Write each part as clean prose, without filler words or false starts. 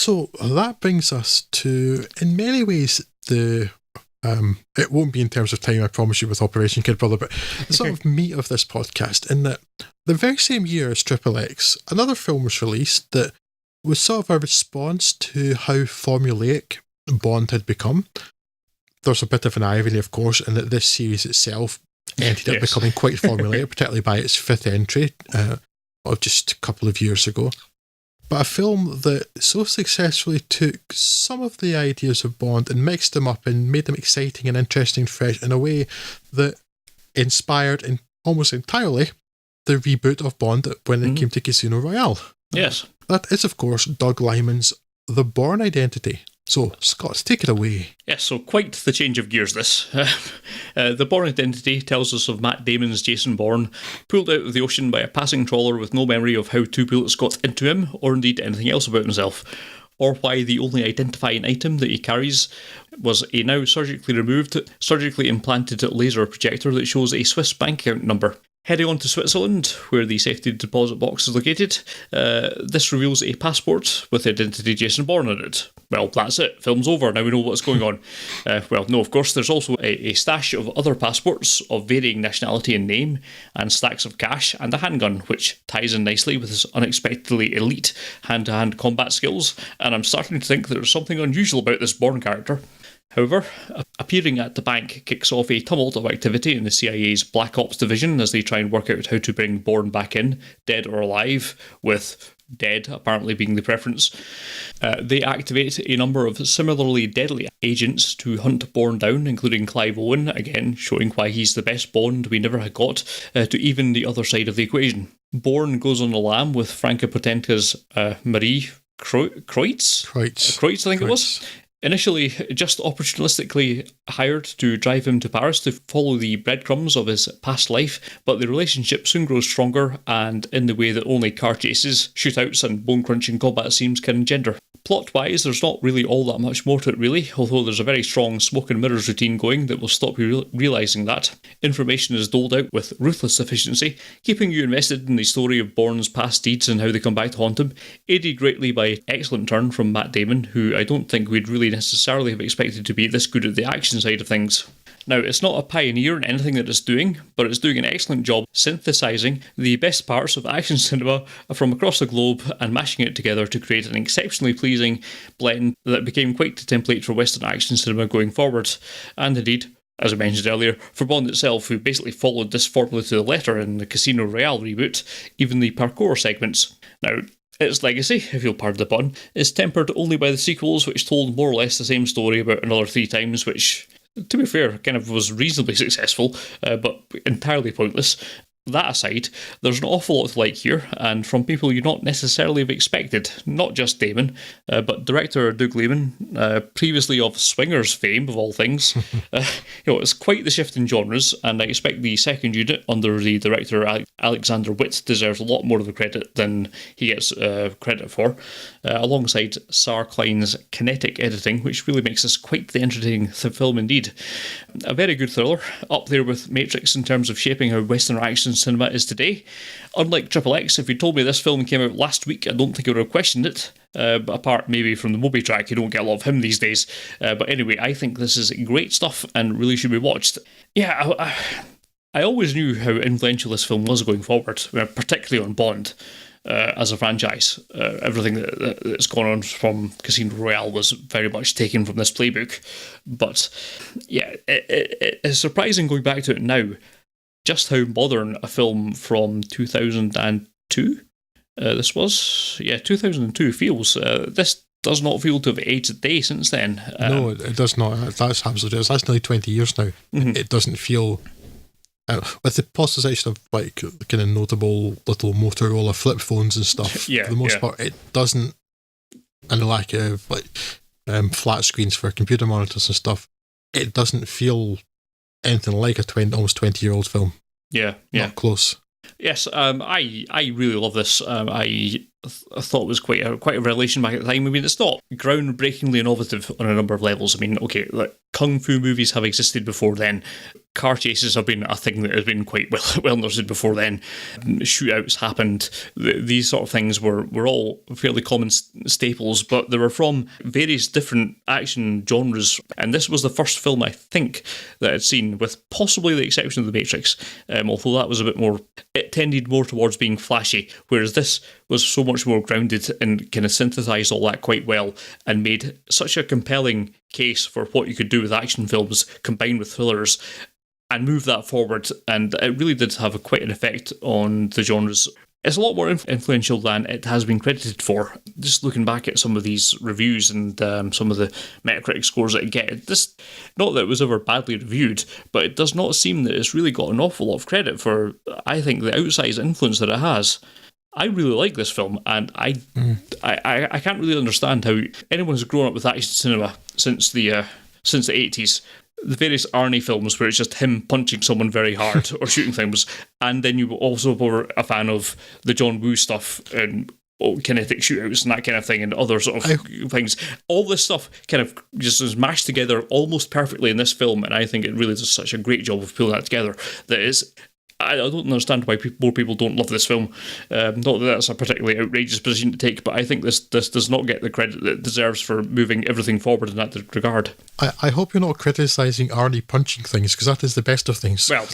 So that brings us to, in many ways, the it won't be in terms of time, I promise you, with Operation Kid Brother, but the sort of meat of this podcast, in that the very same year as Triple X, another film was released that was sort of a response to how formulaic Bond had become. There's a bit of an irony, of course, in that this series itself ended up becoming quite formulaic, particularly by its fifth entry of just a couple of years ago. But a film that so successfully took some of the ideas of Bond and mixed them up and made them exciting and interesting and fresh in a way that inspired almost entirely the reboot of Bond when it came to Casino Royale. Yes. That is, of course, Doug Liman's The Bourne Identity. So, Scott, take it away. Yes, so quite the change of gears, this. The Bourne Identity tells us of Matt Damon's Jason Bourne, pulled out of the ocean by a passing trawler with no memory of how two bullets got into him, or indeed anything else about himself, or why the only identifying item that he carries was a now surgically removed, surgically implanted laser projector that shows a Swiss bank account number. Heading on to Switzerland, where the safety deposit box is located, this reveals a passport with the identity Jason Bourne on it. Well, that's it. Film's over. Now we know what's going on. Well, no, of course, there's also a stash of other passports of varying nationality and name, and stacks of cash, and a handgun, which ties in nicely with his unexpectedly elite hand-to-hand combat skills, and I'm starting to think there's something unusual about this Bourne character. However, appearing at the bank kicks off a tumult of activity in the CIA's Black Ops division as they try and work out how to bring Bourne back in, dead or alive, with dead apparently being the preference. They activate a number of similarly deadly agents to hunt Bourne down, including Clive Owen, again showing why he's the best Bond we never had got, to even the other side of the equation. Bourne goes on the lam with Franka Potenta's Marie Kreutz, I think it was. Initially, just opportunistically hired to drive him to Paris to follow the breadcrumbs of his past life, but the relationship soon grows stronger, and in the way that only car chases, shootouts and bone-crunching combat scenes can engender. Plot-wise, there's not really all that much more to it really, although there's a very strong smoke and mirrors routine going that will stop you realising that. Information is doled out with ruthless efficiency, keeping you invested in the story of Bourne's past deeds and how they come back to haunt him, aided greatly by excellent turn from Matt Damon, who I don't think we'd really necessarily have expected to be this good at the action side of things. Now, it's not a pioneer in anything that it's doing, but it's doing an excellent job synthesising the best parts of action cinema from across the globe and mashing it together to create an exceptionally pleasing blend that became quite the template for Western action cinema going forward. And indeed, as I mentioned earlier, for Bond itself, who basically followed this formula to the letter in the Casino Royale reboot, even the parkour segments. Now, its legacy, if you'll pardon the pun, is tempered only by the sequels, which told more or less the same story about another 3 times, which, to be fair, kind of was reasonably successful, but entirely pointless. That aside, there's an awful lot to like here, and from people you'd not necessarily have expected, not just Damon, but director Doug Liman, previously of Swingers fame, of all things. It's quite the shift in genres, and I expect the second unit under the director Alexander Witt deserves a lot more of the credit than he gets credit for, alongside Sar Klein's kinetic editing, which really makes this quite the entertaining film indeed. A very good thriller, up there with Matrix in terms of shaping how Western action cinema is today. Unlike Triple X, if you told me this film came out last week, I don't think I would have questioned it, apart maybe from the Moby track. You don't get a lot of him these days. But anyway, I think this is great stuff and really should be watched. Yeah, I always knew how influential this film was going forward, particularly on Bond. As a franchise, everything that's gone on from Casino Royale was very much taken from this playbook. But yeah, it's surprising going back to it now, just how modern a film from 2002 this was. Yeah, 2002 feels. This does not feel to have aged a day since then. No, it does not. That's absolutely. That's nearly 20 years now. Mm-hmm. It doesn't feel. With the possession of like the kind of notable little Motorola flip phones and stuff, for the most part, it doesn't. And the lack of like flat screens for computer monitors and stuff, it doesn't feel anything like a almost 20-year-old film. Yeah. Not close. Yes, I really love this. I I thought was quite a revelation back at the time. I mean, it's not groundbreakingly innovative on a number of levels. I mean, okay, like kung fu movies have existed before then. Car chases have been a thing that has been quite well understood before then. Shootouts happened. These sort of things were all fairly common staples, but they were from various different action genres. And this was the first film, I think, that I'd seen, with possibly the exception of The Matrix, although that was a bit more, it tended more towards being flashy, whereas this was so much more grounded and kind of synthesised all that quite well and made such a compelling case for what you could do with action films combined with thrillers and move that forward. And it really did have quite an effect on the genres. It's a lot more influential than it has been credited for. Just looking back at some of these reviews and some of the Metacritic scores that it gets, not that it was ever badly reviewed, but it does not seem that it's really got an awful lot of credit for, I think, the outsized influence that it has. I really like this film, and I can't really understand how anyone who's grown up with action cinema since the 80s. The various Arnie films where it's just him punching someone very hard or shooting things, and then you also were a fan of the John Woo stuff and kinetic shootouts and that kind of thing and other sort of things. All this stuff kind of just is mashed together almost perfectly in this film, and I think it really does such a great job of pulling that together. I don't understand why more people don't love this film. Not that that's a particularly outrageous position to take, but I think this does not get the credit that it deserves for moving everything forward in that regard. I hope you're not criticising Arnie punching things, because that is the best of things. Well,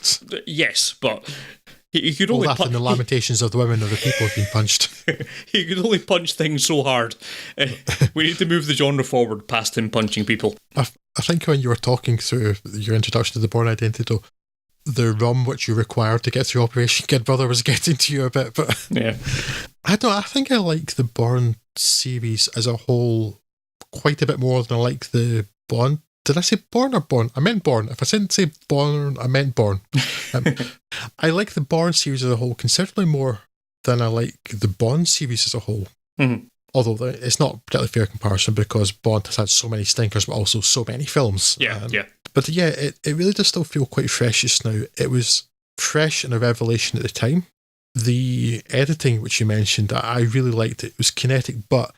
yes, but he could only punch... and the lamentations of the women or the people have been punched. He could only punch things so hard. We need to move the genre forward past him punching people. I think when you were talking through your introduction to the Bourne Identity, though, the rum which you required to get through Operation Kid Brother was getting to you a bit, but yeah, I think I like the Bourne series as a whole quite a bit more than I like the Bond. Did I say Bourne or Bourne? I meant Bourne. If I didn't say Bourne, I meant Bourne. I like the Bourne series as a whole considerably more than I like the Bond series as a whole. Mm-hmm. Although it's not a particularly fair comparison because Bond has had so many stinkers, but also so many films. Yeah. But yeah, it really does still feel quite fresh just now. It was fresh and a revelation at the time. The editing, which you mentioned, I really liked it. It was kinetic, but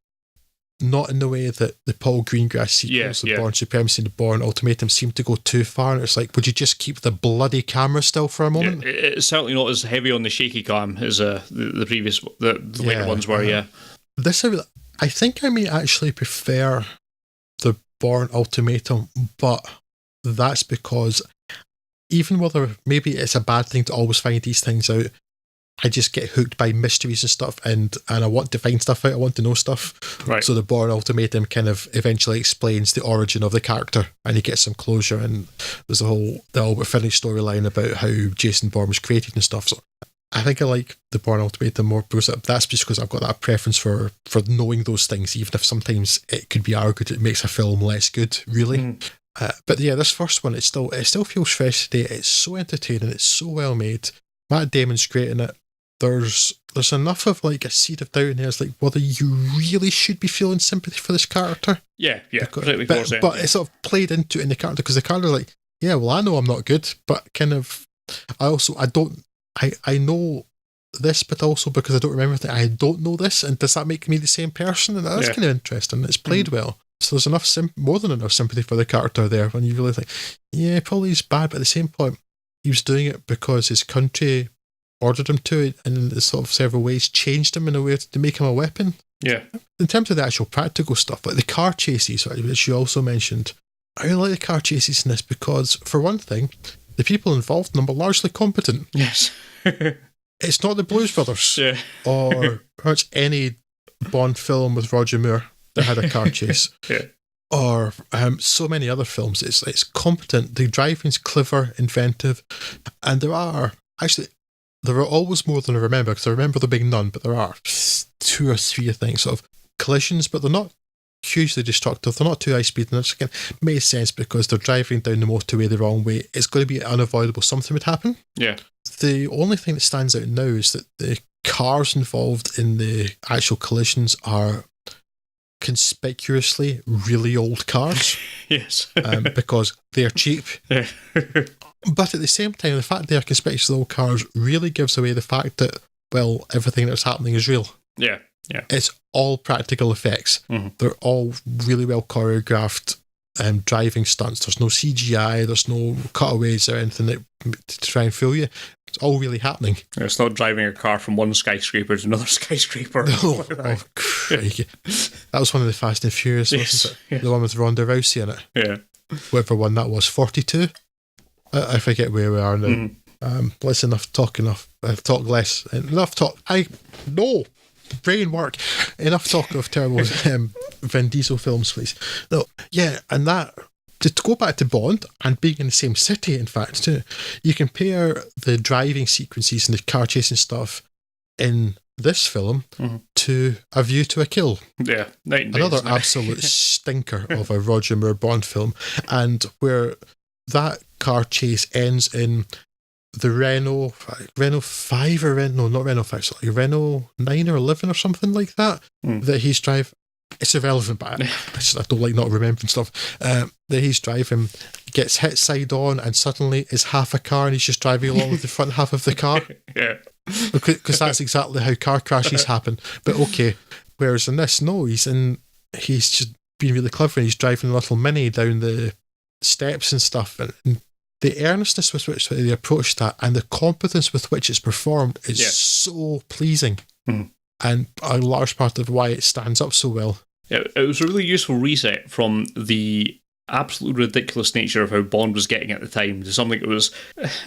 not in the way that the Paul Greengrass sequels, the Bourne Supremacy and the Bourne Ultimatum seemed to go too far. And it's like, would you just keep the bloody camera still for a moment? Yeah, it's certainly not as heavy on the shaky cam as the previous, the later ones were, yeah. This, I think I may actually prefer the Bourne Ultimatum, but that's because even whether maybe it's a bad thing to always find these things out, I just get hooked by mysteries and stuff, and I want to find stuff out, I want to know stuff. Right. So the Bourne Ultimatum kind of eventually explains the origin of the character, and he gets some closure, and there's the Albert Finney storyline about how Jason Bourne was created and stuff. So I think I like the Bourne Ultimatum more because that's just because I've got that preference for knowing those things, even if sometimes it could be argued it makes a film less good, really. But yeah, this first one, it still feels fresh today. It's so entertaining. It's so well made. Matt Damon's great in it. There's enough of like a seed of doubt in there. It's like whether you really should be feeling sympathy for this character. Yeah. But it's sort of played into it in the character because the character's like, yeah, well, I know I'm not good, but kind of, I know this, but also because I don't remember that I don't know this, and does that make me the same person? And that's kind of interesting. It's played well. So there's enough, more than enough sympathy for the character there when you really think, yeah, probably he's bad, but at the same point, he was doing it because his country ordered him to it, and in sort of several ways changed him in a way to make him a weapon. Yeah. In terms of the actual practical stuff, like the car chases, which you also mentioned, I really like the car chases in this because, for one thing, the people involved in them are largely competent. Yes. It's not the Blues Brothers or much any Bond film with Roger Moore that had a car chase. Or so many other films. It's competent. The driving's clever, inventive, and there are always more than I remember, because I remember there being none, but there are 2 or 3 things, sort of collisions, but they're not hugely destructive. They're not too high speed, and it makes sense because they're driving down the motorway the wrong way. It's going to be unavoidable. Something would happen. Yeah. The only thing that stands out now is that the cars involved in the actual collisions are conspicuously really old cars. Yes. Because they're cheap. But at the same time, the fact they are conspicuously old cars really gives away the fact that, well, everything that's happening is real. Yeah. Yeah. It's all practical effects. They're all really well choreographed driving stunts. There's no CGI, there's no cutaways or anything to try and fool you. It's all really happening. It's not driving a car from one skyscraper to another skyscraper. Oh, crikey. That was one of the Fast and Furious, wasn't it? Yes. The one with Ronda Rousey in it. Yeah. Whatever one that was, 42? I forget where we are now. Let's talk less. Enough talk. No! Brain work. Enough talk of terrible Vin Diesel films, please. No, yeah, and that, to go back to Bond and being in the same city, in fact, too, you compare the driving sequences and the car chasing stuff in this film to A View to a Kill. Yeah, another absolute stinker of a Roger Moore Bond film, and where that car chase ends in the Renault 5 or not Renault 5, sorry, Renault 9 or 11 or something like that, that he's driving. It's irrelevant, but I don't like not remembering stuff. That he's driving, gets hit side on, and suddenly is half a car and he's just driving along with the front half of the car. Yeah. Because that's exactly how car crashes happen. But okay, whereas in this, no, he's just being really clever and he's driving a little Mini down the steps and stuff, and the earnestness with which they approach that and the competence with which it's performed is so pleasing, and a large part of why it stands up so well. It was a really useful reset from the absolutely ridiculous nature of how Bond was getting at the time to something that was...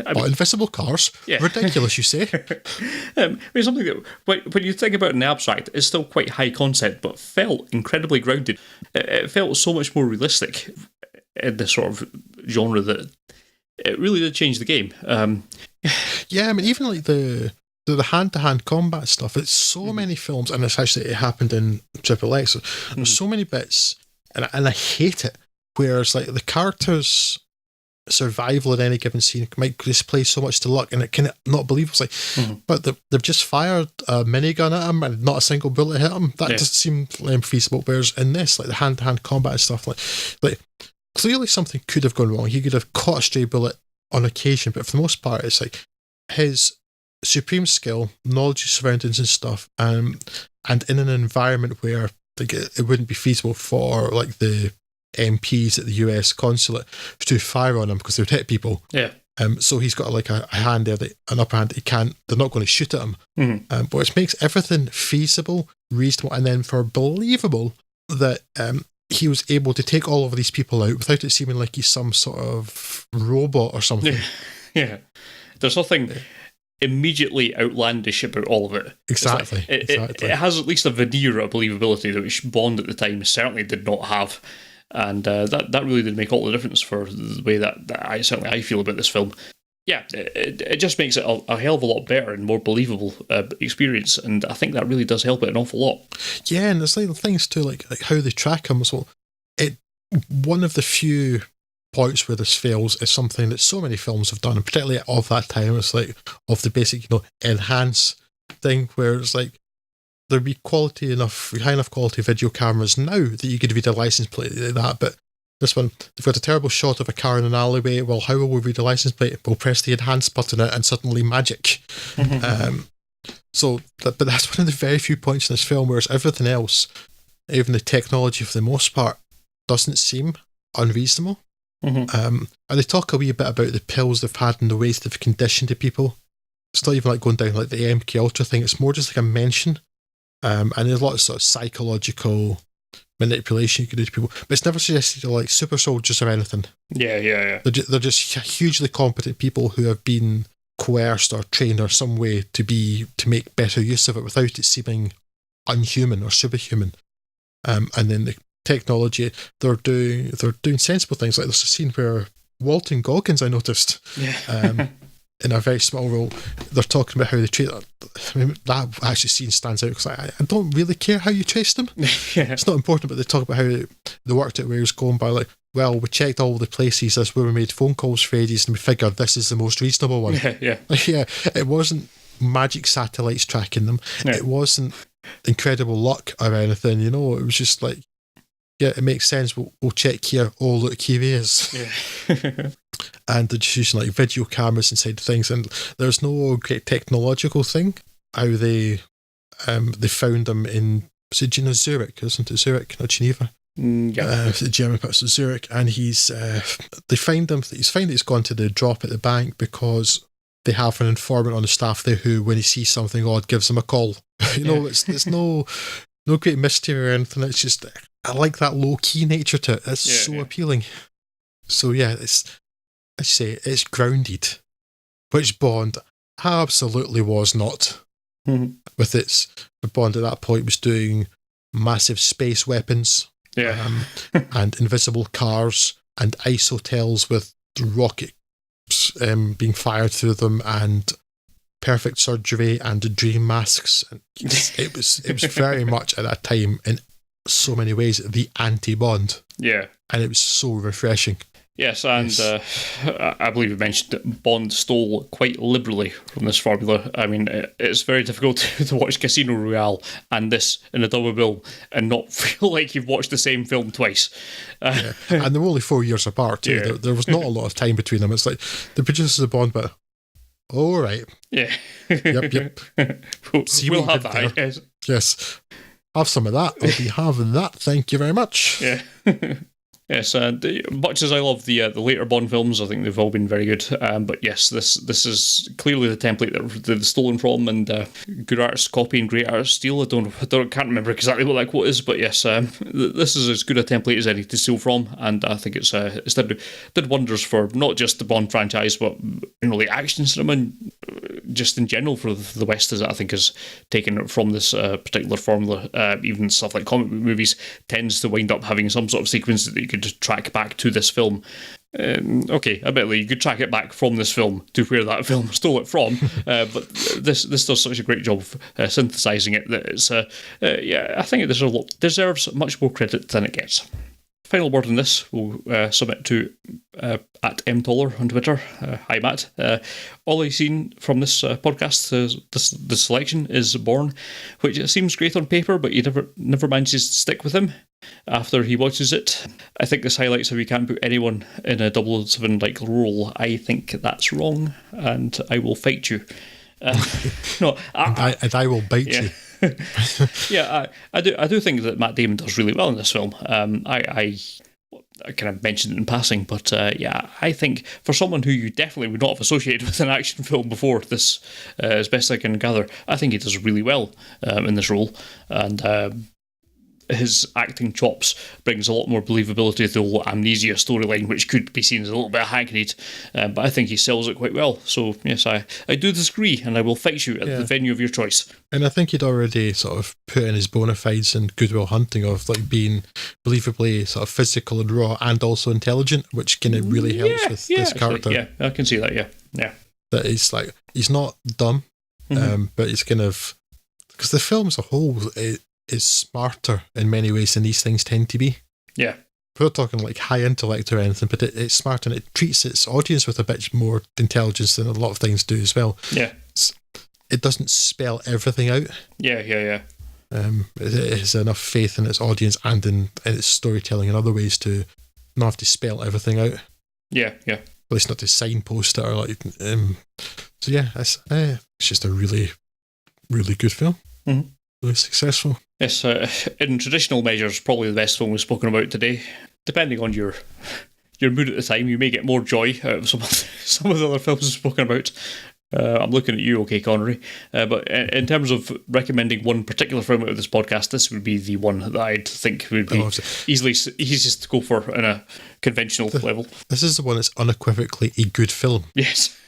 invisible cars? Yeah. Ridiculous, you say? Something that, when you think about it in the abstract, is still quite high concept, but felt incredibly grounded. It felt so much more realistic in this sort of genre that it really did change the game. Yeah, I mean, even like the hand-to-hand combat stuff, it's so many films, and it's actually, it happened in Triple X, there's so many bits, and I hate it, where it's like the character's survival in any given scene might just play so much to luck, and it can not believe it's like, but they've just fired a minigun at him and not a single bullet hit him. That doesn't seem feasible. Whereas in this, like the hand-to-hand combat and stuff, like clearly something could have gone wrong. He could have caught a stray bullet on occasion, but for the most part, it's like his supreme skill, knowledge of surroundings and stuff, and in an environment where like it wouldn't be feasible for like the MPs at the US consulate to fire on him because they would hit people. Yeah. So he's got like a hand there, an upper hand. They're not going to shoot at him. But it makes everything feasible, reasonable, and then for believable that he was able to take all of these people out without it seeming like he's some sort of robot or something. Yeah. There's nothing immediately outlandish about all of it. Exactly. It has at least a veneer of believability that which Bond at the time certainly did not have. And that really did make all the difference for the way that I feel about this film. Yeah, it just makes it a hell of a lot better and more believable experience, and I think that really does help it an awful lot. Yeah, and there's like things too, like how they track him as well. One of the few points where this fails is something that so many films have done, and particularly of that time, it's like of the basic, enhance thing, where it's like there'd be high enough quality video cameras now that you could read a license plate like that, but this one, they've got a terrible shot of a car in an alleyway. Well, how will we read a license plate? We'll press the enhance button and suddenly magic. But that's one of the very few points in this film where everything else, even the technology for the most part, doesn't seem unreasonable. And they talk a wee bit about the pills they've had and the ways they've conditioned the people. It's not even like going down like the MK Ultra thing. It's more just like a mention. And there's a lot of sort of psychological manipulation you can do to people, but it's never suggested they're like super soldiers or anything. Yeah. They're just hugely competent people who have been coerced or trained or some way to make better use of it without it seeming unhuman or superhuman. And then the technology, they're doing sensible things. Like there's a scene where Walton Goggins, I noticed, in a very small role, they're talking about how they treat. I mean, that actually scene stands out because I don't really care how you trace them. It's not important, but they talk about how they worked out where he was going by, like, well, we checked all the places as where we made phone calls for ages and we figured this is the most reasonable one. Yeah. It wasn't magic satellites tracking them. It wasn't incredible luck or anything, it was just like, yeah, it makes sense. We'll check here. Oh, look, here he is. Yeah. And they're just using like video cameras inside things, and there's no great technological thing how they they found him in, was it Zurich, isn't it? Zurich, not Geneva. Yeah. The German parts of Zurich, and he's they find him. He's found that he's gone to the drop at the bank because they have an informant on the staff there who, when he sees something odd, gives him a call. It's no great mystery or anything. It's just, I like that low key nature to it. It's so appealing. So yeah, it's grounded, which Bond absolutely was not. With its Bond at that point was doing massive space weapons. Yeah. And invisible cars and ice hotels with rockets being fired through them, and perfect surgery and dream masks. And it was very much at that time, in so many ways, the anti-Bond. Yeah. And it was so refreshing. Yes, and I believe you mentioned that Bond stole quite liberally from this formula. I mean, it's very difficult to watch Casino Royale and this in a double bill and not feel like you've watched the same film twice. And they're only 4 years apart, too. Yeah. There was not a lot of time between them. It's like the producers of Bond, but all right. Yeah. Yep. We'll have that, yes. Have some of that. I'll be having that. Thank you very much. Yeah. Yes, much as I love the later Bond films, I think they've all been very good. But yes, this is clearly the template that they've stolen from, and good artists copy and great artists steal. I can't remember exactly what that quote is, but yes, this is as good a template as any to steal from, and I think it's did wonders for not just the Bond franchise, but the action cinema, just in general for the West, as I think has taken it from this particular formula. Even stuff like comic book movies tends to wind up having some sort of sequence that you could track back to this film. Okay, admittedly, you could track it back from this film to where that film stole it from, but this does such a great job of synthesising it that it's, I think it deserves much more credit than it gets. Final word on this, we'll submit to at mtoller on Twitter. Hi, Matt. All I've seen from this podcast, the selection is Bourne, which it seems great on paper, but he never manages to stick with him after he watches it. I think this highlights how you can't put anyone in a 007-like role. I think that's wrong, and I will fight you. No, I will bite you. Yeah, I do think that Matt Damon does really well in this film. I kind of mentioned it in passing, but I think for someone who you definitely would not have associated with an action film before this, as best I can gather, I think he does really well in this role, and his acting chops brings a lot more believability to the whole amnesia storyline, which could be seen as a little bit hackneyed, but I think he sells it quite well. So yes, I do disagree, and I will fight you at the venue of your choice. And I think he'd already sort of put in his bona fides in Good Will Hunting of like being believably sort of physical and raw and also intelligent, which kind of really helps with this character. Yeah, I can see that. Yeah. That he's not dumb, but he's kind of, because the film as a whole is smarter in many ways than these things tend to be. Yeah. We're not talking like high intellect or anything, but it's smart and it treats its audience with a bit more intelligence than a lot of things do as well. Yeah. It doesn't spell everything out. Yeah. It has enough faith in its audience and in its storytelling in other ways to not have to spell everything out. Yeah. At least not to signpost it or like. So yeah, it's just a really, really good film. Mm-hmm. Really successful. Yes, in traditional measures, probably the best film we've spoken about today. Depending on your mood at the time, you may get more joy out of some of the other films we've spoken about. I'm looking at you, OK, Connery. But in terms of recommending one particular film out of this podcast, this would be the one that I'd think would be easiest to go for in a conventional level. This is the one that's unequivocally a good film. Yes.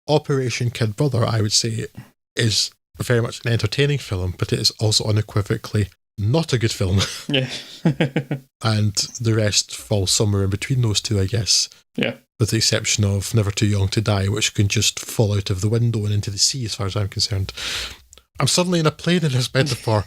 Operation Kid Brother, I would say, is very much an entertaining film, but it is also unequivocally not a good film. Yeah. And the rest falls somewhere in between those two, I guess. Yeah. With the exception of Never Too Young to Die, which can just fall out of the window and into the sea, as far as I'm concerned. I'm suddenly in a plane in this metaphor.